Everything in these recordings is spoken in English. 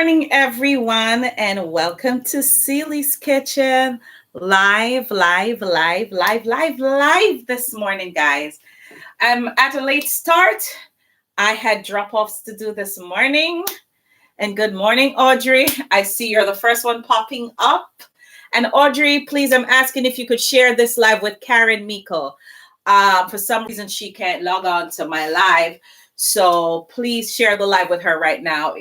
morning, everyone, and welcome to Celie's Kitchen. Live this morning, guys. I'm at a late start. I had drop offs to do this morning. And good morning, Audrey. I see you're the first one popping up. And Audrey, please, I'm asking if you could share this live with Karen Miko. For some reason, she can't log on to my live. So please share the live with her right now,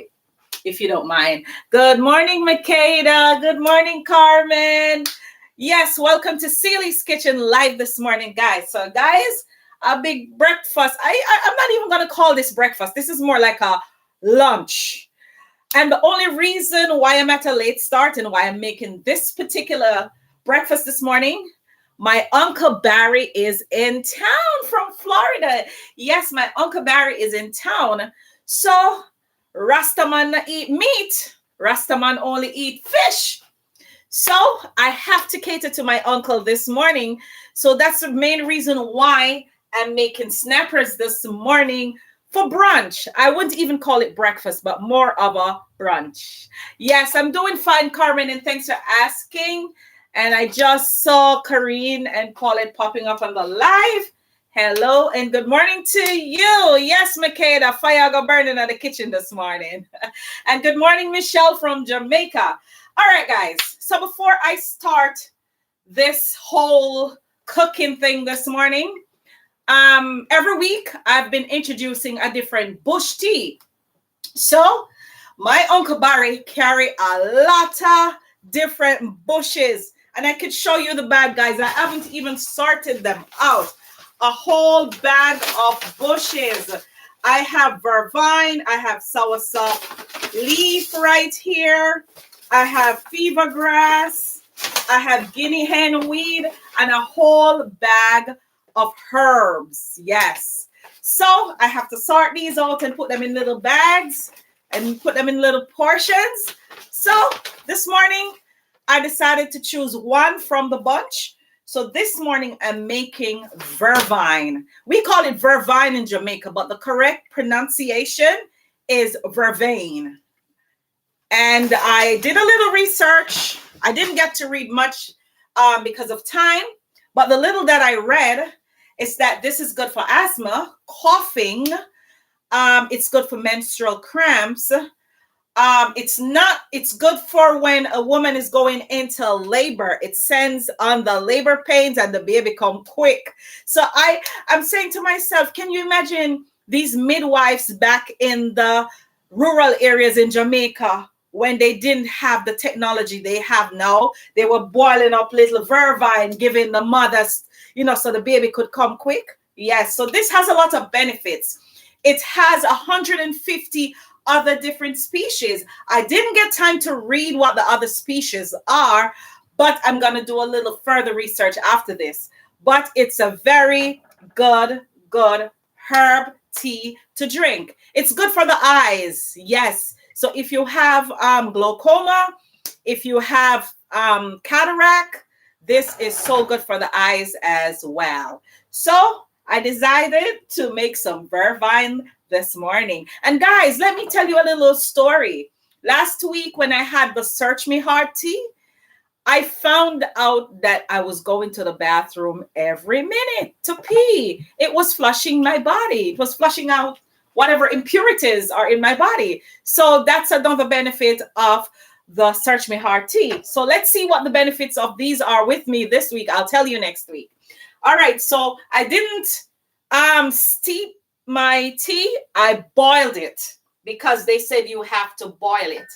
if you don't mind. Good morning, Makeda. Good morning, Carmen. Yes, welcome to Celie's Kitchen live this morning, guys. So, guys, a big breakfast. I'm not even going to call this breakfast. This is more like a lunch. And the only reason why I'm at a late start and why I'm making this particular breakfast this morning, my Uncle Barry is in town from Florida. Yes, my Uncle Barry is in town. So Rastaman not eat meat. Rastaman only eat fish. So I have to cater to my uncle this morning. So that's the main reason why I'm making snappers this morning for brunch. I wouldn't even call it breakfast, but more of a brunch. Yes, I'm doing fine, Carmen, and thanks for asking. And I just saw Karine and Paulette popping up on the live. Hello and good morning to you. Yes, Makeda, fire go burning at the kitchen this morning. And good morning, Michelle from Jamaica. All right, guys. So before I start this whole cooking thing this morning, every week I've been introducing a different bush tea. So my Uncle Barry carry a lot of different bushes, and I could show you the bag, guys. I haven't even sorted them out. A whole bag of bushes. I have vervine. I have soursop leaf right here. I have fever grass. I have guinea hen weed and a whole bag of herbs. Yes. So I have to sort these out and put them in little bags and put them in little portions. So this morning I decided to choose one from the bunch. So this morning I'm making vervine. We call it vervine in Jamaica, but the correct pronunciation is vervain. And I did a little research. I didn't get to read much because of time, but the little that I read is that this is good for asthma, coughing. It's good for menstrual cramps. It's good for when a woman is going into labor. It sends on the labor pains and the baby come quick. So I'm saying to myself, can you imagine these midwives back in the rural areas in Jamaica when they didn't have the technology they have now? They were boiling up little vervine, giving the mothers, so the baby could come quick. Yes. So this has a lot of benefits. It has 150 other different species. I didn't get time to read what the other species are, but I'm going to do a little further research after this. But it's a very good herb tea to drink. It's good for the eyes. Yes. So if you have glaucoma, if you have cataract, this is so good for the eyes as well. So I decided to make some vervine this morning. And guys, let me tell you a little story. Last week when I had the Search Me Heart tea, I found out that I was going to the bathroom every minute to pee. It was flushing my body. It was flushing out whatever impurities are in my body. So that's another benefit of the Search Me Heart tea. So let's see what the benefits of these are with me this week. I'll tell you next week. All right, so I didn't steep my tea. I boiled it because they said you have to boil it.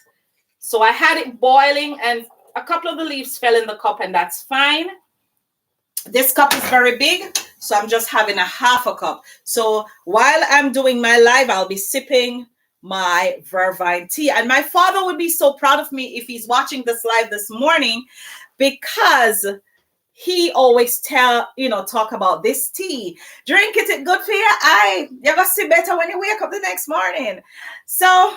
So I had it boiling and a couple of the leaves fell in the cup, and that's fine. This cup is very big, so I'm just having a half a cup. So while I'm doing my live, I'll be sipping my vervine tea. And my father would be so proud of me if he's watching this live this morning, because he always talk about this tea. Drink it, it's good for your eye. You're going to see better when you wake up the next morning. So,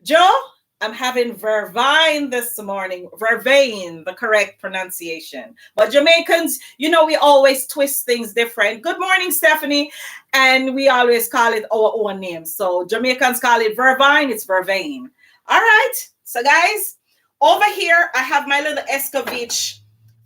Joe, I'm having vervine this morning. Vervain, the correct pronunciation. But Jamaicans, we always twist things different. Good morning, Stephanie. And we always call it our own name. So Jamaicans call it vervine, it's vervain. All right. So guys, over here, I have my little Escovitch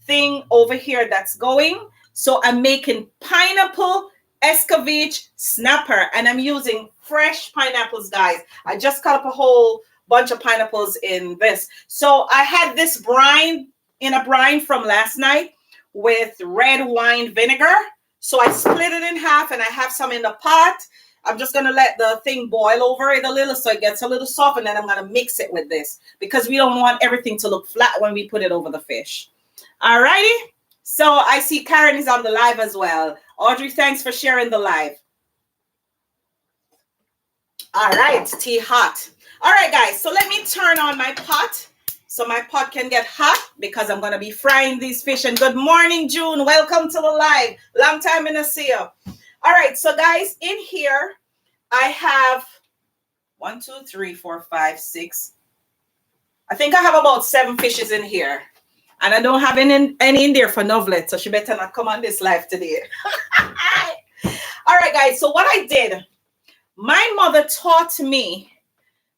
thing over here that's going. So I'm making pineapple Escovitch snapper, and I'm using fresh pineapples, guys. I just cut up a whole bunch of pineapples in this. So I had this brine in a brine from last night with red wine vinegar. So I split it in half, and I have some in the pot. I'm just going to let the thing boil over it a little so it gets a little soft, and then I'm going to mix it with this because we don't want everything to look flat when we put it over the fish. All righty. So I see Karen is on the live as well. Audrey, thanks for sharing the live. All right, tea hot. All right, guys, so let me turn on my pot so my pot can get hot because I'm going to be frying these fish. And good morning, June. Welcome to the live. Long time in the see you. All right, so guys, in here, I have 1, 2, 3, 4, 5, 6. I think I have about 7 fishes in here. And I don't have any in there for Novelet, so she better not come on this live today. All right, guys, so what I did, my mother taught me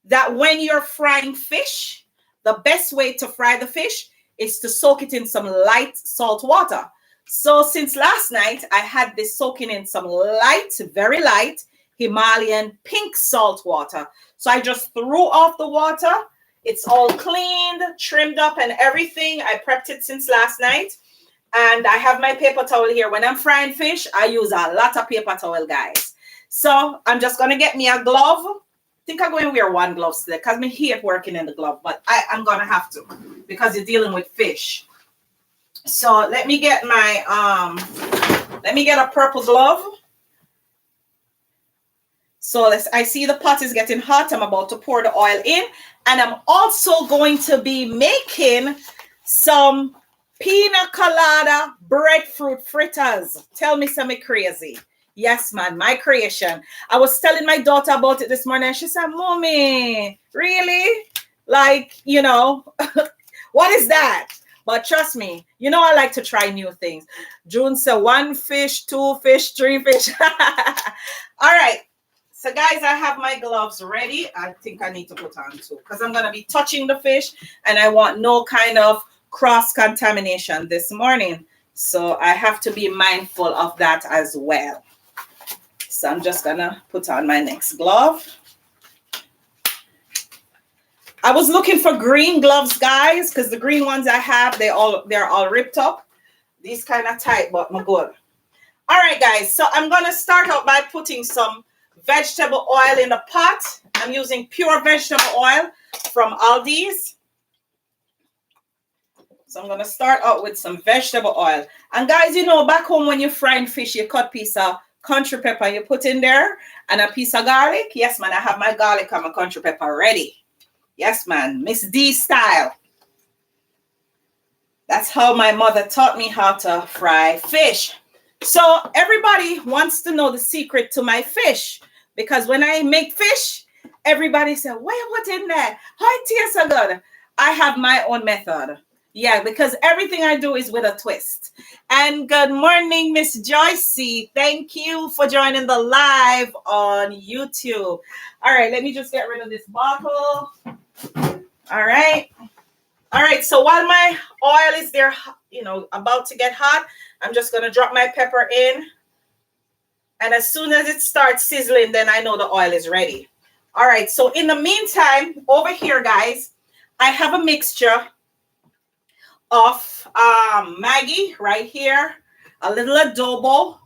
that when you're frying fish, the best way to fry the fish is to soak it in some light salt water. So since last night, I had this soaking in some light, very light Himalayan pink salt water. So I just threw off the water. It's all cleaned, trimmed up and everything. I prepped it since last night. And I have my paper towel here. When I'm frying fish, I use a lot of paper towel, guys. So I'm just going to get me a glove. I think I'm going to wear one glove today because I hate working in the glove. But I'm going to have to because you're dealing with fish. So let me get my, let me get a purple glove. So I see the pot is getting hot. I'm about to pour the oil in. And I'm also going to be making some pina colada breadfruit fritters. Tell me something crazy. Yes, man, my creation. I was telling my daughter about it this morning. And she said, Mommy, really? Like, you know, what is that? But trust me, you know I like to try new things. June said 1 fish, 2 fish, 3 fish. All right. So, guys, I have my gloves ready. I think I need to put on 2 because I'm going to be touching the fish and I want no kind of cross-contamination this morning. So I have to be mindful of that as well. So I'm just going to put on my next glove. I was looking for green gloves, guys, because the green ones I have, they're all ripped up. These kind of tight, but I'm good. All right, guys. So I'm going to start out by putting some vegetable oil in the pot. I'm using pure vegetable oil from Aldi's. So I'm going to start out with some vegetable oil. And guys, you know, back home when you're frying fish, you cut a piece of country pepper you put in there and a piece of garlic. Yes, man, I have my garlic and my country pepper ready. Yes, man, Miss D style. That's how my mother taught me how to fry fish. So everybody wants to know the secret to my fish. Because when I make fish, everybody says, what you put in there? How it tastes so good? I have my own method. Yeah, because everything I do is with a twist. And good morning, Miss Joycey. Thank you for joining the live on YouTube. All right, let me just get rid of this bottle. All right. All right, so while my oil is there, you know, about to get hot, I'm just going to drop my pepper in. And as soon as it starts sizzling, then I know the oil is ready. All right, so in the meantime, over here, guys, I have a mixture of Maggi right here, a little adobo,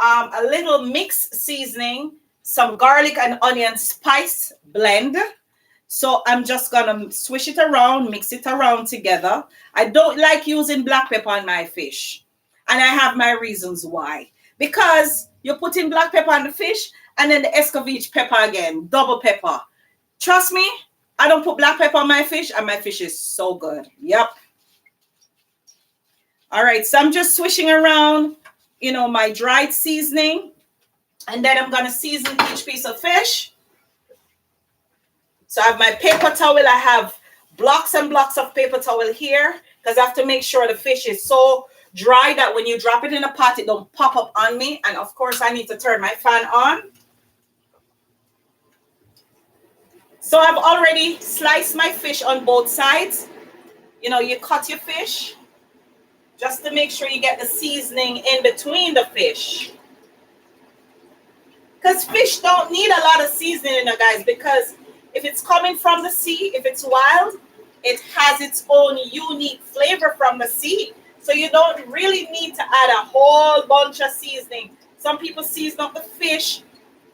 a little mixed seasoning, some garlic and onion spice blend. So I'm just going to swish it around, mix it around together. I don't like using black pepper on my fish. And I have my reasons why. Because you put in black pepper on the fish and then the Escovitch pepper again, double pepper. Trust me, I don't put black pepper on my fish and my fish is so good. Yep. All right, so I'm just swishing around, you know, my dried seasoning. And then I'm going to season each piece of fish. So I have my paper towel. I have blocks and blocks of paper towel here because I have to make sure the fish is so dry that when you drop it in a pot, it don't pop up on me. And of course, I need to turn my fan on. So I've already sliced my fish on both sides. You know, you cut your fish just to make sure you get the seasoning in between the fish. Because fish don't need a lot of seasoning, you know, guys, because if it's coming from the sea, if it's wild, it has its own unique flavor from the sea. So you don't really need to add a whole bunch of seasoning. Some people season up the fish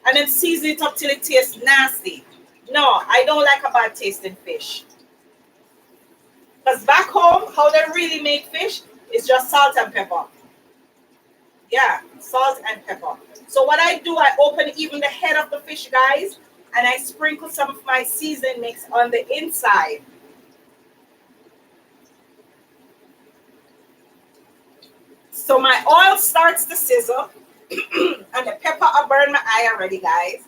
and then season it up till it tastes nasty. No, I don't like a bad tasting fish. Because back home, how they really make fish is just salt and pepper. Yeah, salt and pepper. So what I do, I open even the head of the fish, guys, and I sprinkle some of my seasoning mix on the inside. So my oil starts to sizzle, and the pepper, I burned my eye already, guys.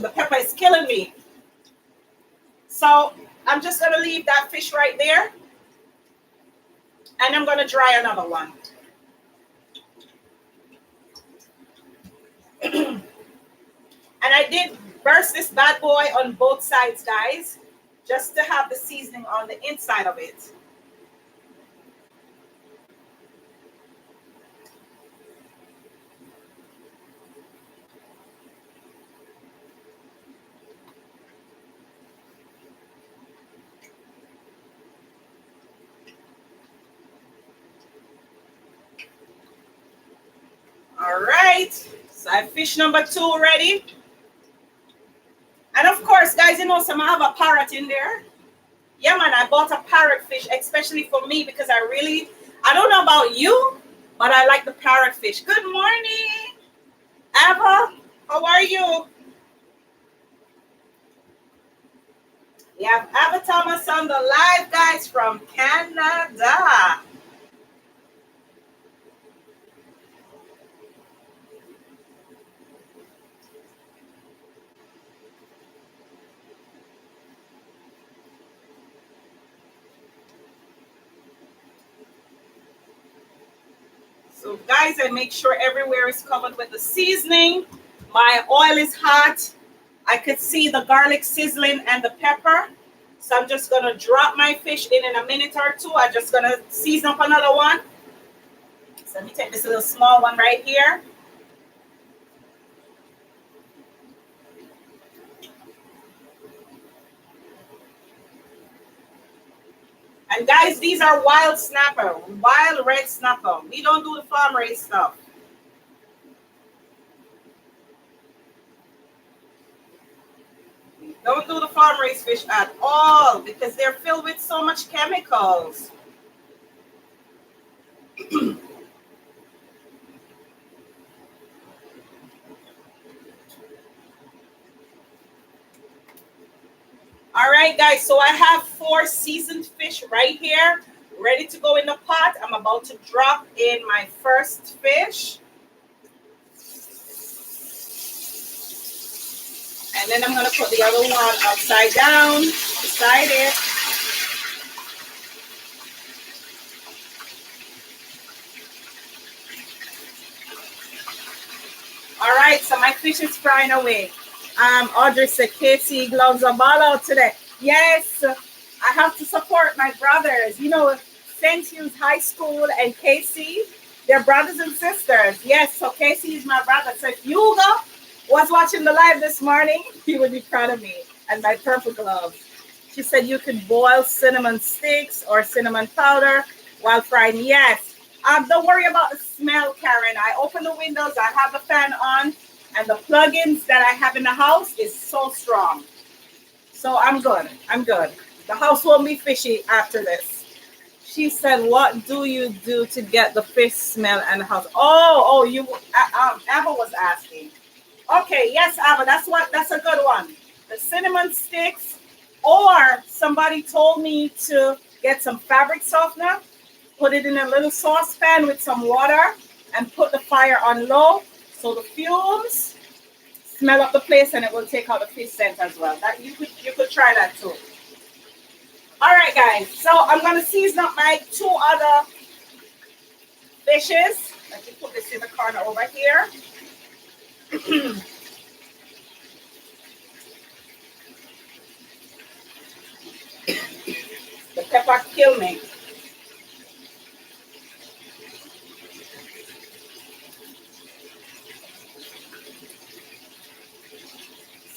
The pepper is killing me. So I'm just going to leave that fish right there, and I'm going to dry another one. And I did burst this bad boy on both sides, guys, just to have the seasoning on the inside of it. All right, so I have fish number 2 ready. And of course, guys, you know, some I have a parrot in there. Yeah, man, I bought a parrotfish, especially for me, because I don't know about you, but I like the parrotfish. Good morning, Ava. How are you? We have Ava Thomas on the live, guys, from Canada. So, guys, I make sure everywhere is covered with the seasoning. My oil is hot. I could see the garlic sizzling and the pepper. So I'm just going to drop my fish in a minute or two. I'm just going to season up another one. So let me take this little small one right here. And guys, these are wild snapper, wild red snapper. We don't do the farm raised stuff. We don't do the farm raised fish at all because they're filled with so much chemicals. All right, guys, so I have 4 seasoned fish right here, ready to go in the pot. I'm about to drop in my first fish. And then I'm going to put the other one upside down, beside it. All right, so my fish is frying away. Audrey said, Casey gloves are ball out today. Yes, I have to support my brothers. You know, St. Hughes High School and Casey, they're brothers and sisters. Yes, so Casey is my brother. So if Hugo was watching the live this morning, he would be proud of me and my purple gloves. She said you could boil cinnamon sticks or cinnamon powder while frying. Yes. Don't worry about the smell, Karen. I open the windows, I have the fan on, and the plugins that I have in the house is so strong. So I'm good. I'm good. The house won't be fishy after this. She said, what do you do to get the fish smell and the house? Abba was asking. Okay, yes, Abba, that's a good one. The cinnamon sticks, or somebody told me to get some fabric softener, put it in a little saucepan with some water, and put the fire on low so the fumes smell up the place and it will take out the fish scent as well. That you could try that too. All right, guys. So I'm gonna season up my 2 other fishes. Let me put this in the corner over here. pepper kill me.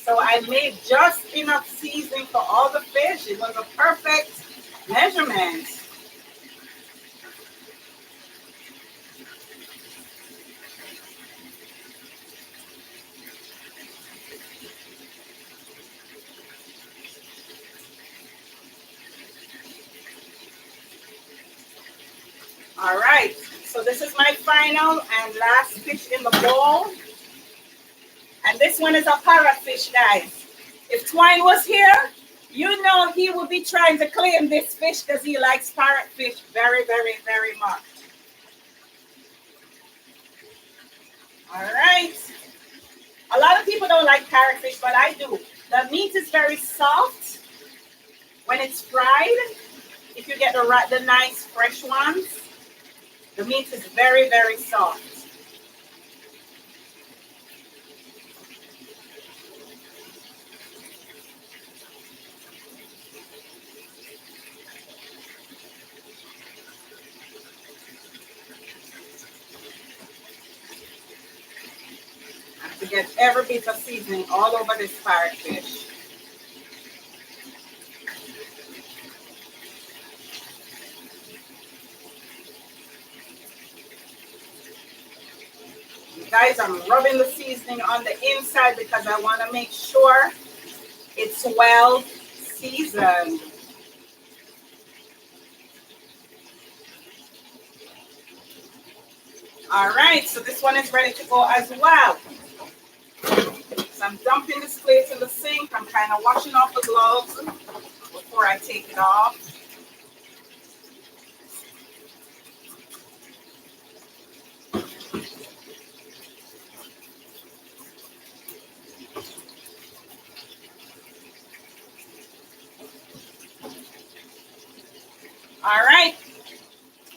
So I made just enough seasoning for all the fish. It was a perfect measurement. All right, so this is my final and last fish in the bowl. And this one is a parrotfish, guys. If Twine was here, you know he would be trying to claim this fish because he likes parrotfish very, very, very much. All right. A lot of people don't like parrotfish, but I do. The meat is very soft when it's fried. If you get the nice fresh ones, the meat is very, very soft. To get every bit of seasoning all over this parrotfish. Guys, I'm rubbing the seasoning on the inside because I want to make sure it's well seasoned. All right, so this one is ready to go as well. So I'm dumping this plate in the sink. I'm kind of washing off the gloves before I take it off. All right,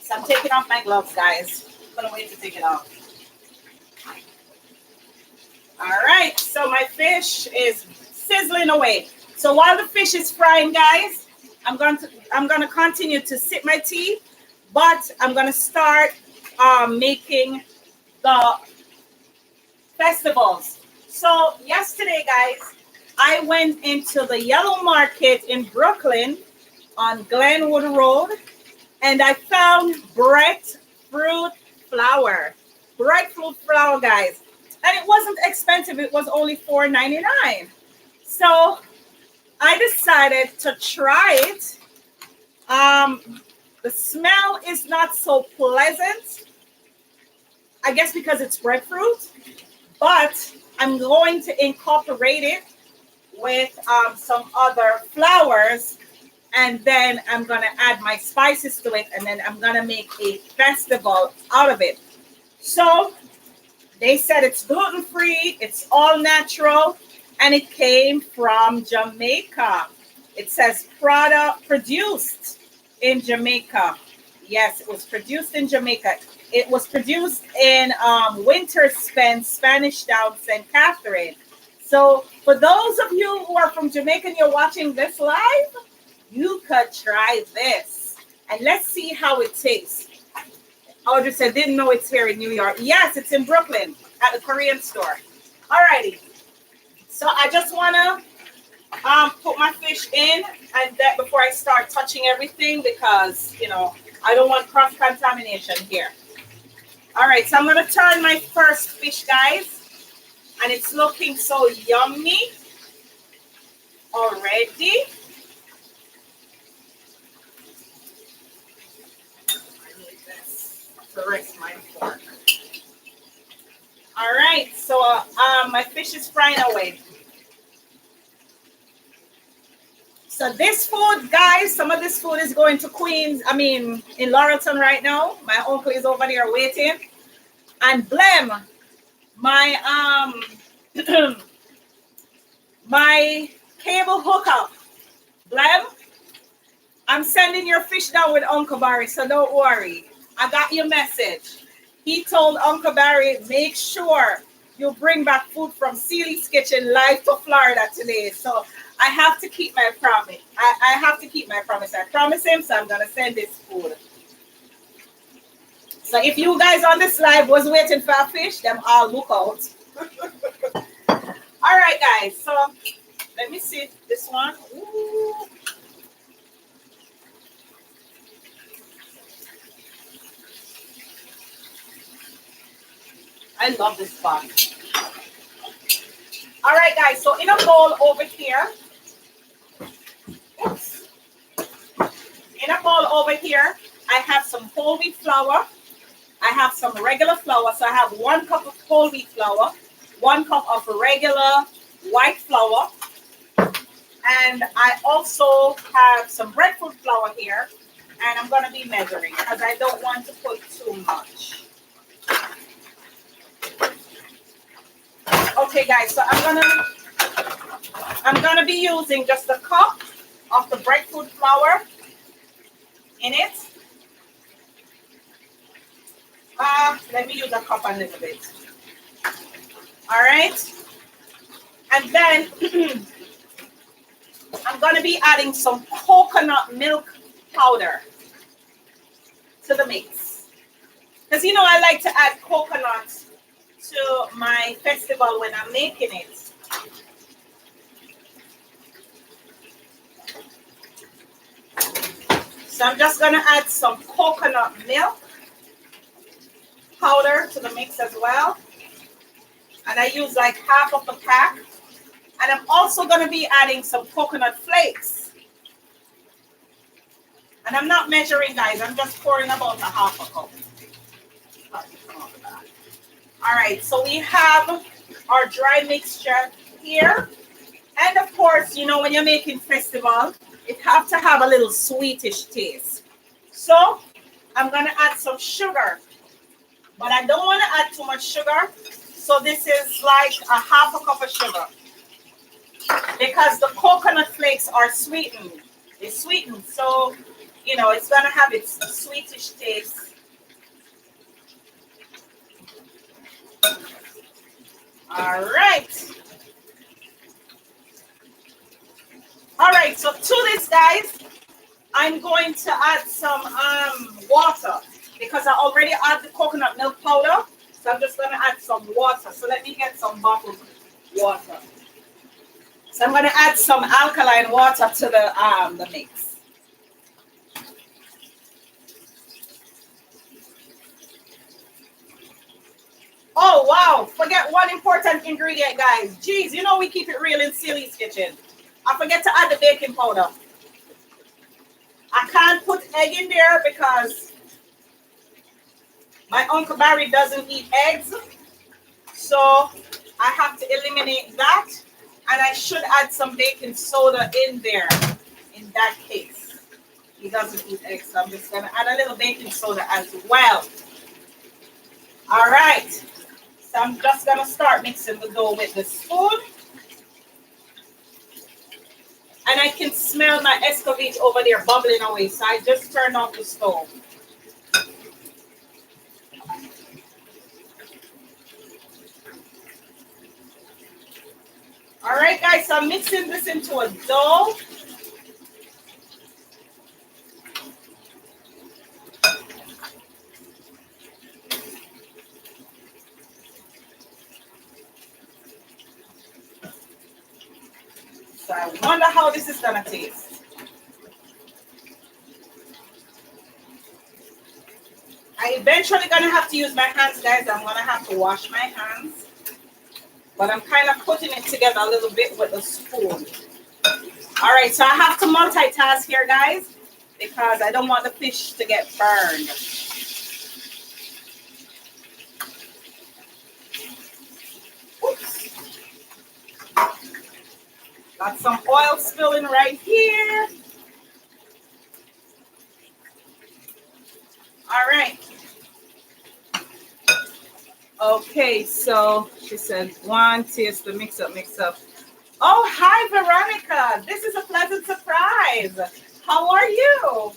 so I'm taking off my gloves, guys. I'm gonna wait to take it off. All right, so my fish is sizzling away. So while the fish is frying, guys, I'm gonna continue to sip my tea, but I'm gonna start making the festivals. So yesterday, guys, I went into the Yellow Market in Brooklyn on Glenwood Road, and I found breadfruit flour. Breadfruit flour, guys. And it wasn't expensive. It was only $4.99. So I decided to try it. The smell is not so pleasant. I guess because it's breadfruit. But I'm going to incorporate it with some other flours. And then I'm going to add my spices to it. And then I'm going to make a festival out of it. So they said it's gluten-free, it's all natural, and it came from Jamaica. It says product produced in Jamaica. Yes, it was produced in Jamaica. It was produced in Winterspen, Spanish Town, St. Catherine. So for those of you who are from Jamaica and you're watching this live, you could try this. And let's see how it tastes. Audrey said, didn't know it's here in New York. Yes, it's in Brooklyn at the Korean store. Alrighty. So I just want to put my fish in and that before I start touching everything because, you know, I don't want cross-contamination here. All right, so I'm going to turn my first fish, guys. And it's looking so yummy already. To rest my fork. All right, so my fish is frying away. So this food, guys, some of this food is going to Queens. I mean, in Laurelton right now. My uncle is over there waiting. And Blem, my my cable hookup. Blem, I'm sending your fish down with Uncle Barry, so don't worry. I got your message. He told Uncle Barry, make sure you bring back food from Celie's Kitchen live to Florida today. So I have to keep my promise. I have to keep my promise. I promise him, so I'm gonna send this food. So if you guys on this live was waiting for a fish, them all look out. All right, guys. So let me see this one. Ooh. I love this spot. All right, guys. So in a bowl over here. Oops. In a bowl over here, I have some whole wheat flour. I have some regular flour. So I have 1 cup of whole wheat flour, 1 cup of regular white flour. And I also have some breadfruit flour here. And I'm going to be measuring because I don't want to put too much. Okay, guys, so I'm gonna be using just a cup of the breadfruit flour in it. Let me use a cup a little bit. All right, and then I'm gonna be adding some coconut milk powder to the mix, because you know I like to add coconut to my festival when I'm making it. So I'm just gonna add some coconut milk powder to the mix as well. And I use like half of the pack. And I'm also gonna be adding some coconut flakes. And I'm not measuring, guys, I'm just pouring about a half a cup. All right, so we have our dry mixture here. And of course, you know, when you're making festival, it have to have a little sweetish taste. So I'm gonna add some sugar, but I don't want to add too much sugar. So this is like a half a cup of sugar because the coconut flakes are sweetened. It's sweetened, so you know it's gonna have its sweetish taste. All right. All right, so to this, guys, I'm going to add some water because I already add the coconut milk powder. So I'm just going to add some water. So let me get some bottled water. So I'm going to add some alkaline water to the mix. Oh, wow. Forget one important ingredient, guys. Jeez, you know we keep it real in Celie's Kitchen. I forget to add the baking powder. I can't put egg in there because my Uncle Barry doesn't eat eggs. So I have to eliminate that. And I should add some baking soda in there in that case. He doesn't eat eggs, so I'm just going to add a little baking soda as well. All right. So I'm just going to start mixing the dough with the spoon. And I can smell my Escovitch over there bubbling away. So I just turned off the stove. All right, guys. So I'm mixing this into a dough. So I wonder how this is going to taste. I eventually going to have to use my hands, guys. I'm going to have to wash my hands. But I'm kind of putting it together a little bit with the spoon. All right, so I have to multitask here, guys, because I don't want the fish to get burned. Oops. Got some oil spilling right here. All right. Okay, so she said, one, taste the mix up, mix up. Oh, hi, Veronica. This is a pleasant surprise. How are you?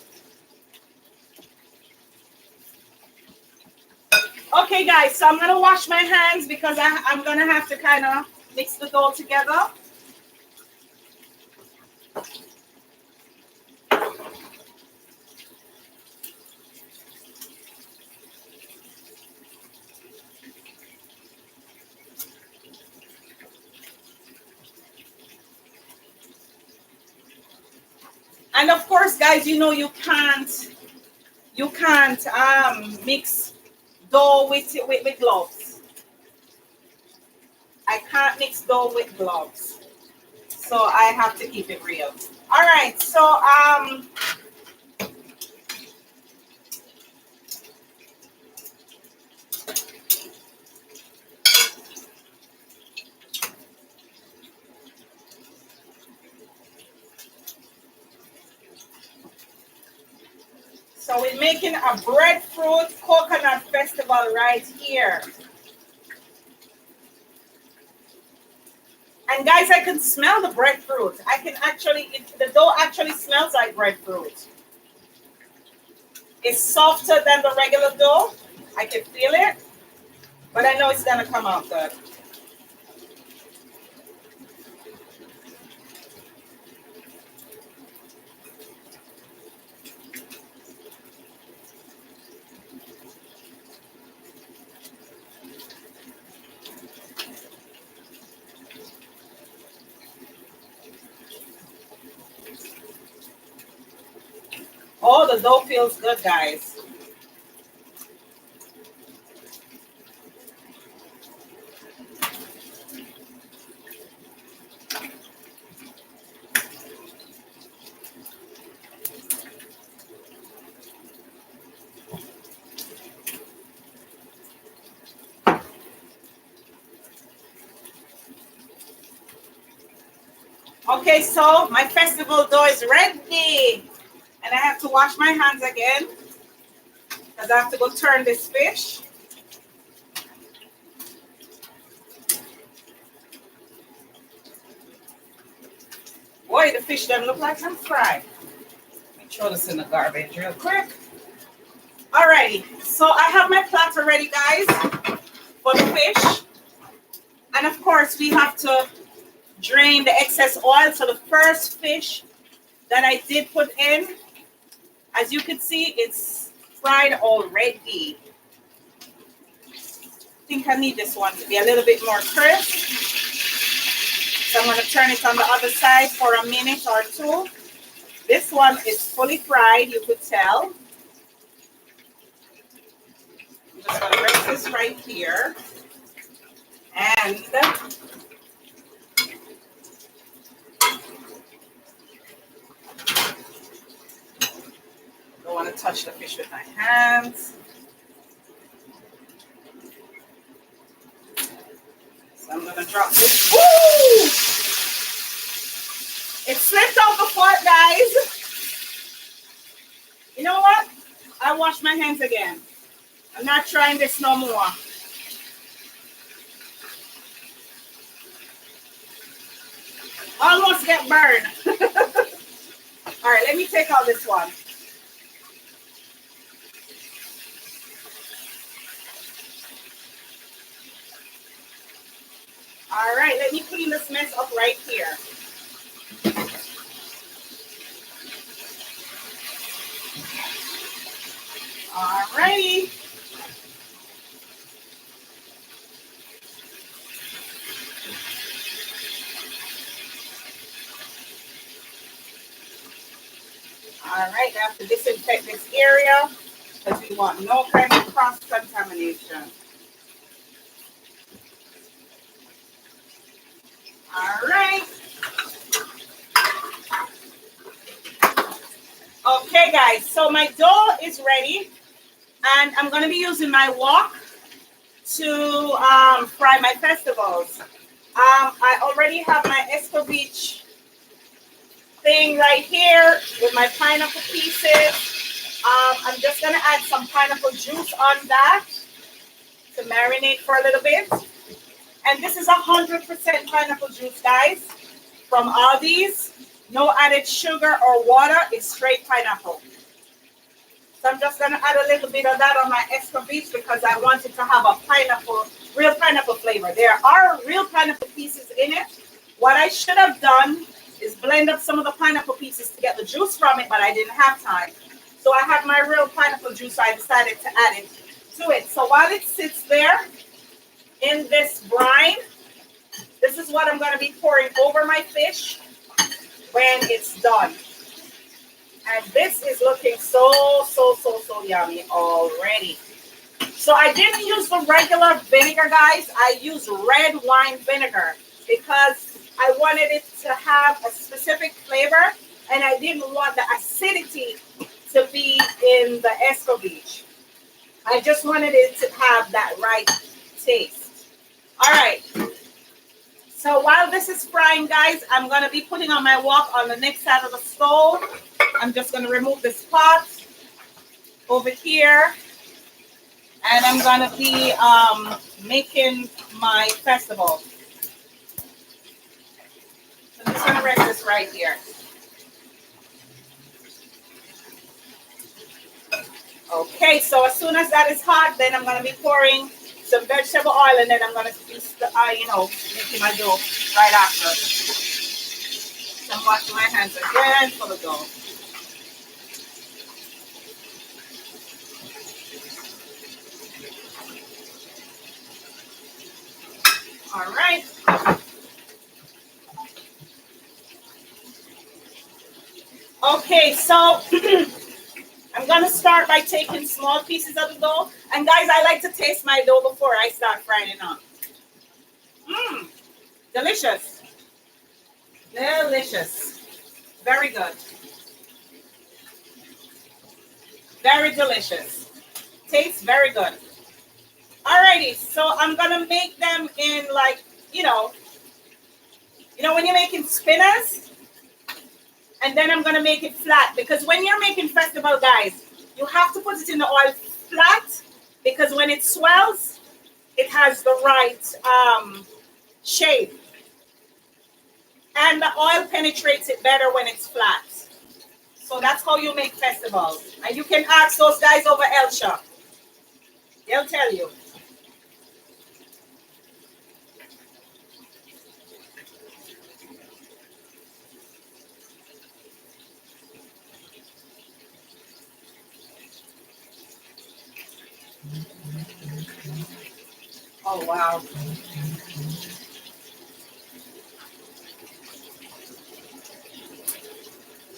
Okay, guys, so I'm going to wash my hands because I'm going to have to kind of mix the dough together. And of course, guys, you know you can't mix dough with gloves. I can't mix dough with gloves. So I have to keep it real. All right, so we're making a breadfruit coconut festival right here. And guys, I can smell the breadfruit. I can actually, the dough actually smells like breadfruit. It's softer than the regular dough. I can feel it, but I know it's gonna come out good. Oh, the dough feels good, guys. Okay, so my festival dough is ready. And I have to wash my hands again because I have to go turn this fish. Boy, the fish doesn't look like some fried. Let me throw this in the garbage real quick. Alrighty, so I have my platter ready, guys, for the fish. And of course, we have to drain the excess oil. So the first fish that I did put in, as you can see, it's fried already. I think I need this one to be a little bit more crisp. So I'm going to turn it on the other side for a minute or two. This one is fully fried, you could tell. I'm just going to rest this right here. And don't want to touch the fish with my hands. So I'm going to drop this. Woo! It slipped off the fork, guys. You know what? I wash my hands again. I'm not trying this no more. Almost get burned. All right, let me take out this one. All right, let me clean this mess up right here. All righty. All right, I have to disinfect this area because we want no kind of cross-contamination. All right. Okay, guys, so my dough is ready, and I'm going to be using my wok to fry my festivals. I already have my Escovitch thing right here with my pineapple pieces. I'm just going to add some pineapple juice on that to marinate for a little bit. And this is 100% pineapple juice, guys, from Aldi's. No added sugar or water. It's straight pineapple. So I'm just gonna add a little bit of that on my Escovitch because I want it to have a pineapple, real pineapple flavor. There are real pineapple pieces in it. What I should have done is blend up some of the pineapple pieces to get the juice from it, but I didn't have time. So I have my real pineapple juice, so I decided to add it to it. So while it sits there in this brine, this is what I'm going to be pouring over my fish when it's done. And this is looking so yummy already. So I didn't use the regular vinegar, guys. I used red wine vinegar because I wanted it to have a specific flavor and I didn't want the acidity to be in the Escovitch. I just wanted it to have that right taste. All right. So while this is frying, guys, I'm going to be putting on my wok on the next side of the stove. I'm just going to remove this pot over here. And I'm going to be making my festival. So I'm just going to rest this right here. Okay, so as soon as that is hot, then I'm going to be pouring some vegetable oil, and then I'm going to be, making my dough right after. So I'm washing my hands again for the dough. All right. Okay, so I'm going to start by taking small pieces of the dough. And guys, I like to taste my dough before I start frying it on. Delicious. Delicious. Very good. Very delicious. Tastes very good. Alrighty, so I'm going to make them in like, when you're making spinners, and then I'm going to make it flat because when you're making festival, guys, you have to put it in the oil flat because when it swells, it has the right shape. And the oil penetrates it better when it's flat. So that's how you make festivals. And you can ask those guys over Elsha. They'll tell you. Oh, wow.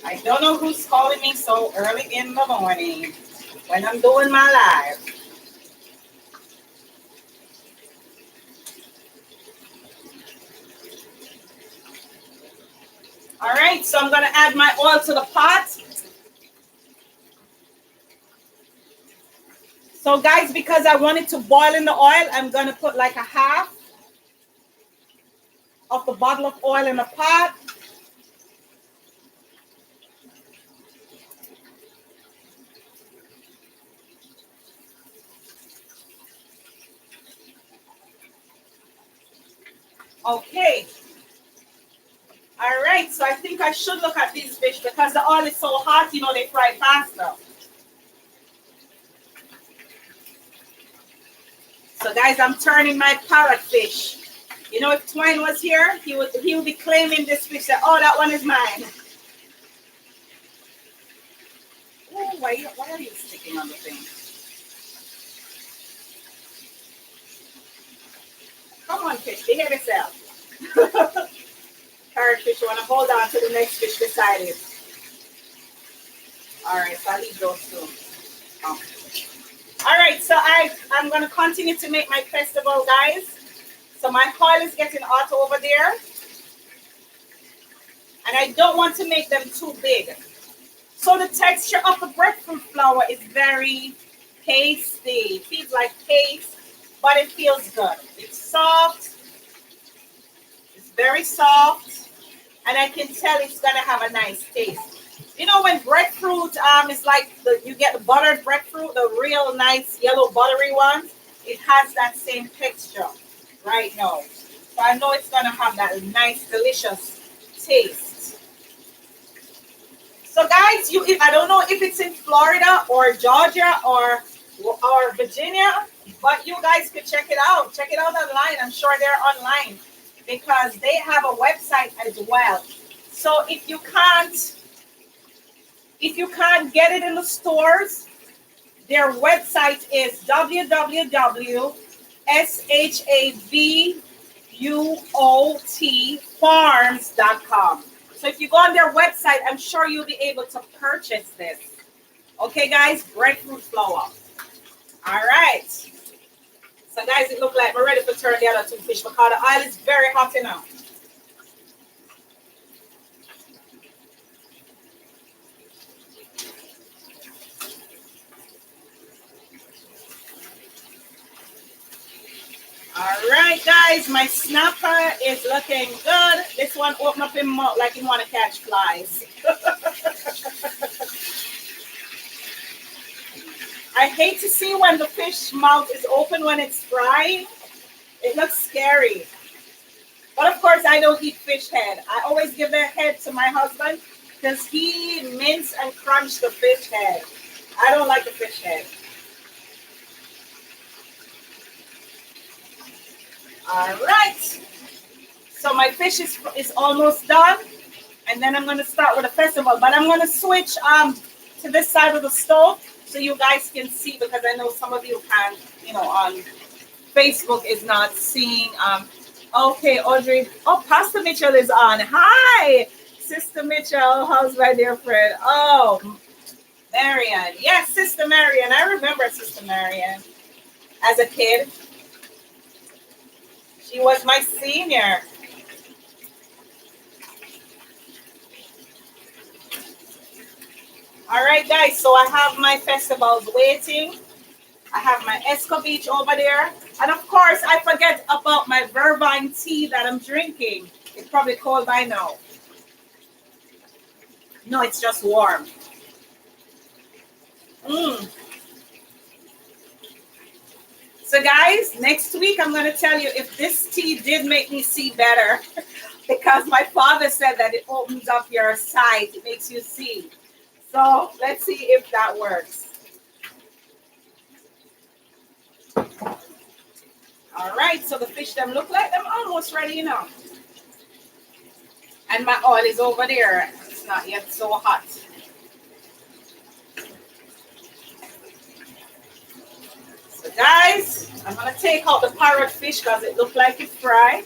I don't know who's calling me so early in the morning when I'm doing my live. All right, so I'm going to add my oil to the pot. So guys, because I want it to boil in the oil, I'm going to put like a half of the bottle of oil in the pot. Okay. All right, so I think I should look at these fish because the oil is so hot, they fry faster. So guys, I'm turning my parrotfish. If Twine was here, he would be claiming this fish that, oh, that one is mine. Oh, why are you sticking on the thing? Come on, fish, behave yourself. Parrotfish, you want to hold on to the next fish beside it. All right, so I'll leave those two. Oh. All right, so I'm going to continue to make my festival, guys. So my oil is getting hot over there. And I don't want to make them too big. So the texture of the breadfruit flour is very pasty. It feels like paste, but it feels good. It's soft. It's very soft. And I can tell it's going to have a nice taste. When breadfruit is like you get the buttered breadfruit, the real nice yellow buttery ones, it has that same texture right now. So I know it's going to have that nice, delicious taste. So guys, I don't know if it's in Florida or Georgia or Virginia, but you guys could check it out. Check it out online. I'm sure they're online because they have a website as well. So if you can't get it in the stores, their website is www.shavutfarms.com. So if you go on their website, I'm sure you'll be able to purchase this. Okay, guys, breadfruit flour. All right. So, guys, it looks like we're ready to turn the other two fish because the oil is very hot enough. All right, guys, my snapper is looking good. This one opened up his mouth like he want to catch flies. I hate to see when the fish mouth is open when it's frying. It looks scary. But of course, I don't eat fish head. I always give the head to my husband because he mince and crunch the fish head. I don't like the fish head. All right. So my fish is almost done. And then I'm going to start with a festival. But I'm going to switch to this side of the stove so you guys can see, because I know some of you can, on Facebook is not seeing. Okay, Audrey. Oh, Pastor Mitchell is on. Hi, Sister Mitchell. How's my dear friend? Oh, Marian. Yes, Sister Marian. I remember Sister Marian as a kid. She was my senior. All right, guys. So I have my festivals waiting. I have my Escovitch over there. And of course, I forget about my verbine tea that I'm drinking. It's probably cold by now. No, it's just warm. So guys, next week I'm going to tell you if this tea did make me see better because my father said that it opens up your sight. It makes you see. So let's see if that works. All right, so the fish them look like them almost ready now. And my oil is over there. It's not yet so hot. So guys, I'm going to take out the parrot fish because it looks like it's fried.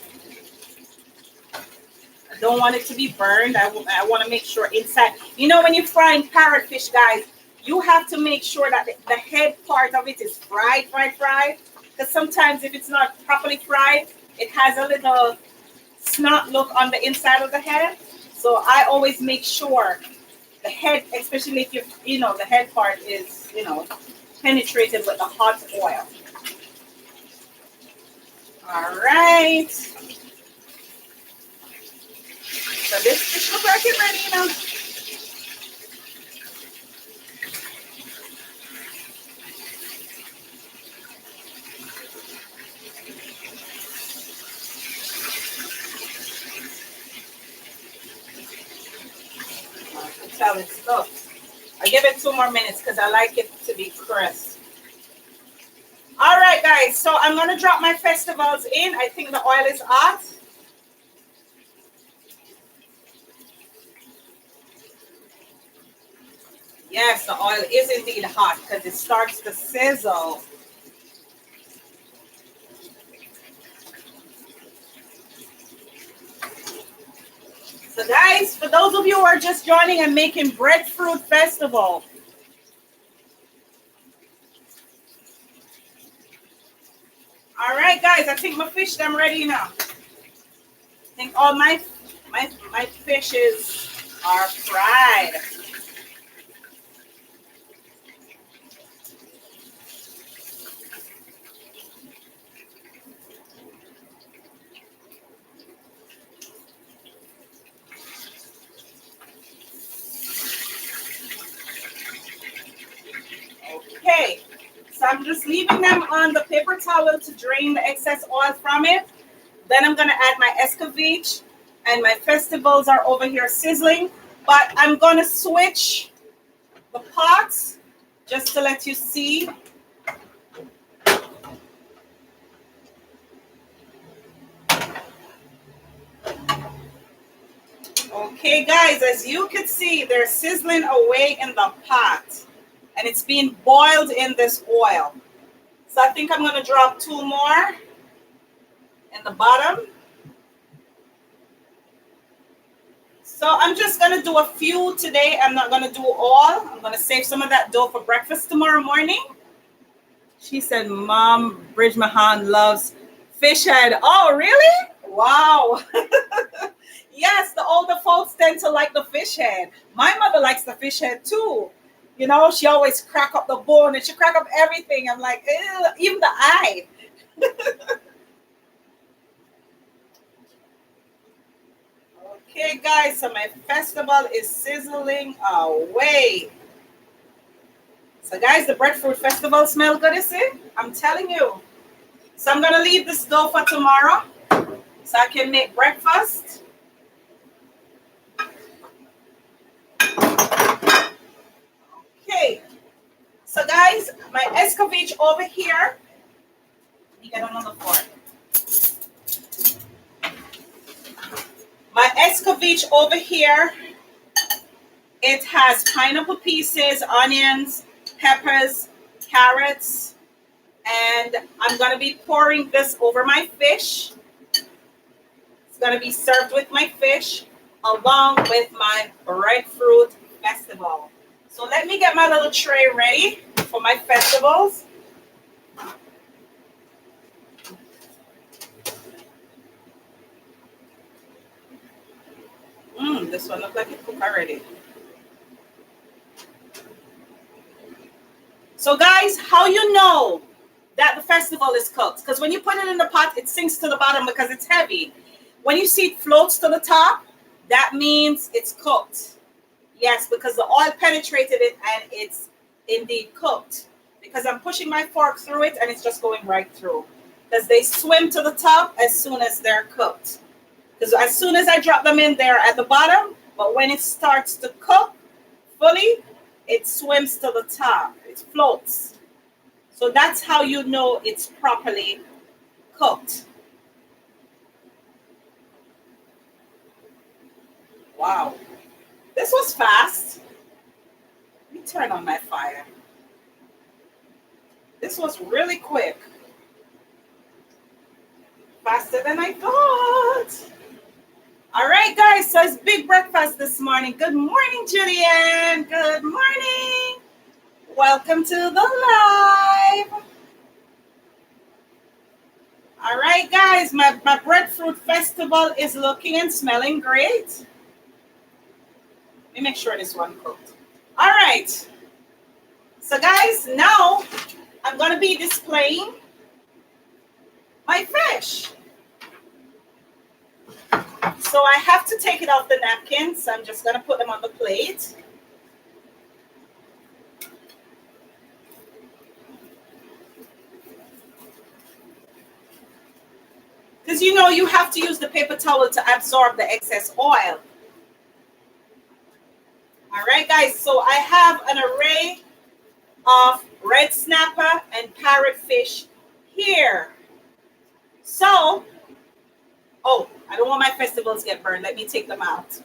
I don't want it to be burned. I want to make sure inside. When you're frying parrot fish, guys, you have to make sure that the head part of it is fried. Because sometimes if it's not properly fried, it has a little snot look on the inside of the head. So I always make sure the head, especially if the head part is, penetrated with the hot oil. All right. So this fish looks like it's ready, It's cooked. I'll give it 2 more minutes because I like it to be crisp. All right, guys. So I'm going to drop my festivals in. I think the oil is hot. Yes, the oil is indeed hot because it starts to sizzle. So guys, for those of you who are just joining, I'm making Breadfruit Festival. All right, guys, I think my fish them ready now. I think all my fishes are fried. Okay, so I'm just leaving them on the paper towel to drain the excess oil from it. Then I'm going to add my Escovitch, and my festivals are over here sizzling. But I'm going to switch the pots just to let you see. Okay, guys, as you can see, they're sizzling away in the pot. And it's being boiled in this oil. So I think I'm going to drop 2 more in the bottom. So I'm just going to do a few today. I'm not going to do all. I'm going to save some of that dough for breakfast tomorrow morning. She said, Mom, Bridge Mahan loves fish head. Oh, really? Wow. Yes, the older folks tend to like the fish head. My mother likes the fish head too. You know, she always crack up the bone and she crack up everything. I'm like, ew, even the eye. Okay, guys, so my festival is sizzling away. So, guys, the breadfruit festival smell good, is it? I'm telling you. So I'm going to leave this dough for tomorrow so I can make breakfast. Okay. So, guys, my Escovitch over here. Let me get another fork. My Escovitch over here, it has pineapple pieces, onions, peppers, carrots, and I'm going to be pouring this over my fish. It's going to be served with my fish along with my breadfruit festival. So let me get my little tray ready for my festivals. This one looks like it cooked already. So guys, how you know that the festival is cooked? Because when you put it in the pot, it sinks to the bottom because it's heavy. When you see it floats to the top, that means it's cooked. Yes, because the oil penetrated it and it's indeed cooked. Because I'm pushing my fork through it and it's just going right through. Because they swim to the top as soon as they're cooked. Because as soon as I drop them in, they're at the bottom. But when it starts to cook fully, it swims to the top. It floats. So that's how you know it's properly cooked. Wow. This was fast. Let me turn on my fire. This was really quick. Faster than I thought. All right, guys. So it's big breakfast this morning. Good morning, Julian. Good morning. Welcome to the live. All right, guys. My breadfruit festival is looking and smelling great. Let me make sure this one cooked. All right. So, guys, now I'm going to be displaying my fish. So I have to take it off the napkin, so I'm just going to put them on the plate. Because you know you have to use the paper towel to absorb the excess oil. All right, guys, so I have an array of red snapper and parrotfish here. So, oh, I don't want my festivals to get burned. Let me take them out.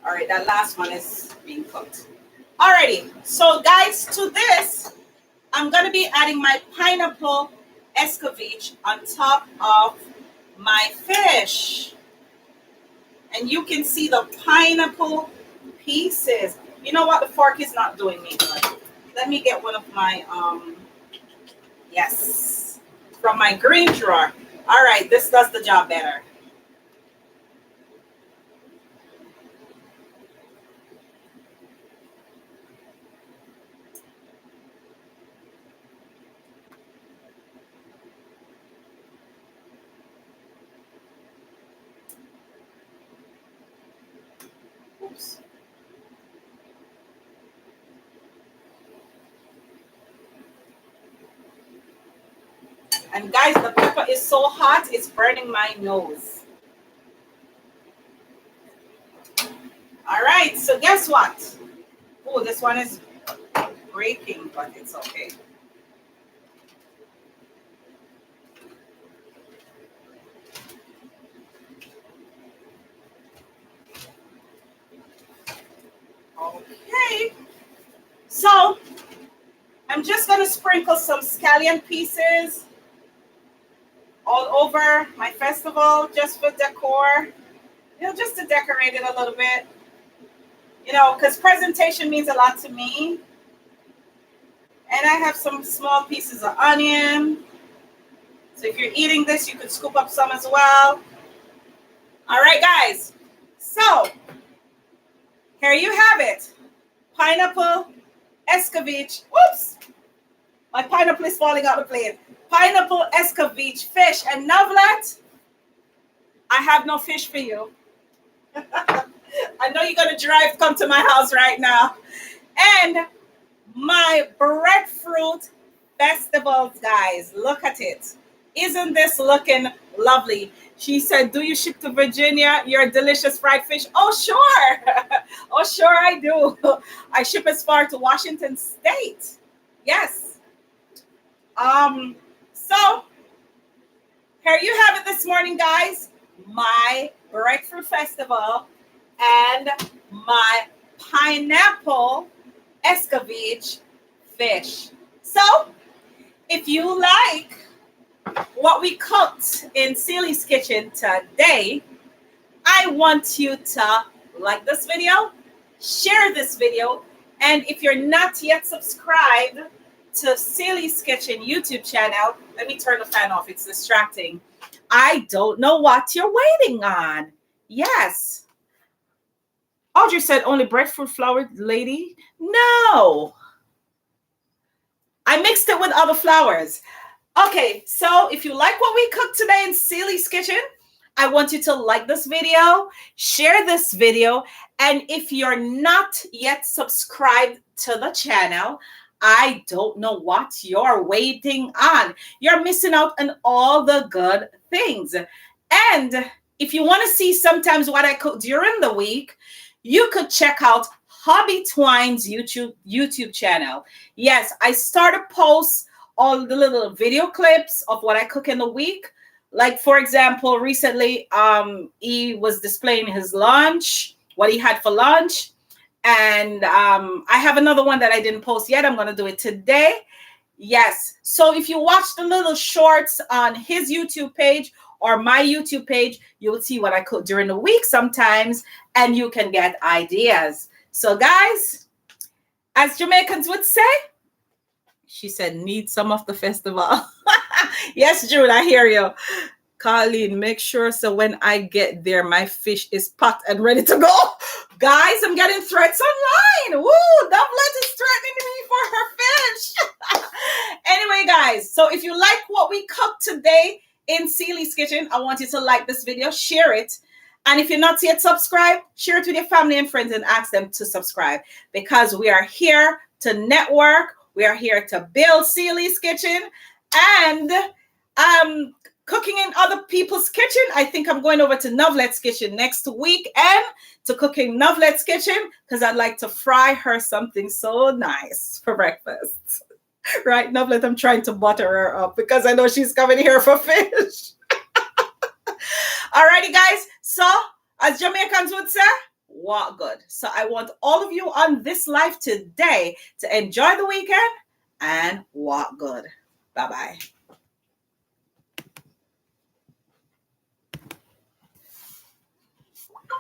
All right, that last one is being cooked. Alrighty, so guys, to this, I'm going to be adding my pineapple Escovitch on top of my fish. And you can see the pineapple pieces. You know what? The fork is not doing me good. Let me get one of my, yes, from my green drawer. All right, this does the job better. Oops. And guys, the pepper is so hot, it's burning my nose. All right, so guess what? Oh, this one is breaking, but it's okay. Okay, so I'm just going to sprinkle some scallion pieces all over my festival just for decor, just to decorate it a little bit, because presentation means a lot to me. And I have some small pieces of onion. So if you're eating this, you could scoop up some as well. All right, guys. So here you have it. Pineapple, Escovitch. Whoops. My pineapple is falling out of the plate. Pineapple, Escovitch, fish, and Novlet. I have no fish for you. I know you're going to drive, come to my house right now. And my breadfruit festivals, guys. Look at it. Isn't this looking lovely? She said, do you ship to Virginia your delicious fried fish? Oh, sure. Oh, sure I do. I ship as far to Washington State. Yes. So here you have it this morning, guys. My breadfruit festival and my pineapple Escovitch fish. So if you like what we cooked in Celie's kitchen today, I want you to like this video, share this video, and if you're not yet subscribed to Celie's Kitchen YouTube channel, let me turn the fan off, it's distracting. I don't know what you're waiting on. Yes. Audrey said only breadfruit flour, lady. No. I mixed it with other flours. Okay, so if you like what we cooked today in Celie's Kitchen, I want you to like this video, share this video, and if you're not yet subscribed to the channel, I don't know what you're waiting on. You're missing out on all the good things. And if you want to see sometimes what I cook during the week, you could check out Hobby Twine's YouTube channel. Yes, I started post all the little video clips of what I cook in the week. Like, for example, recently, he was displaying his lunch, what he had for lunch. And I have another one that I didn't post yet. I'm going to do it today. Yes. So if you watch the little shorts on his YouTube page or my YouTube page, you will see what I cook during the week sometimes, and you can get ideas. So guys, as Jamaicans would say, she said, need some of the festival. Yes, June, I hear you. Colleen, make sure so when I get there, my fish is packed and ready to go. Guys, I'm getting threats online. Woo, Doublet is threatening me for her fish. Anyway, guys, so if you like what we cooked today in Celie's Kitchen, I want you to like this video, share it. And if you're not yet subscribed, share it with your family and friends and ask them to subscribe, because we are here to network. We are here to build Celie's Kitchen and cooking in other people's kitchen. I think I'm going over to Novlet's kitchen next week and to cooking Novlet's kitchen because I'd like to fry her something so nice for breakfast. Right, Novlet, I'm trying to butter her up because I know she's coming here for fish. Alrighty, guys. So, as Jamaicans would say, what good. So I want all of you on this live today to enjoy the weekend and what good. Bye-bye.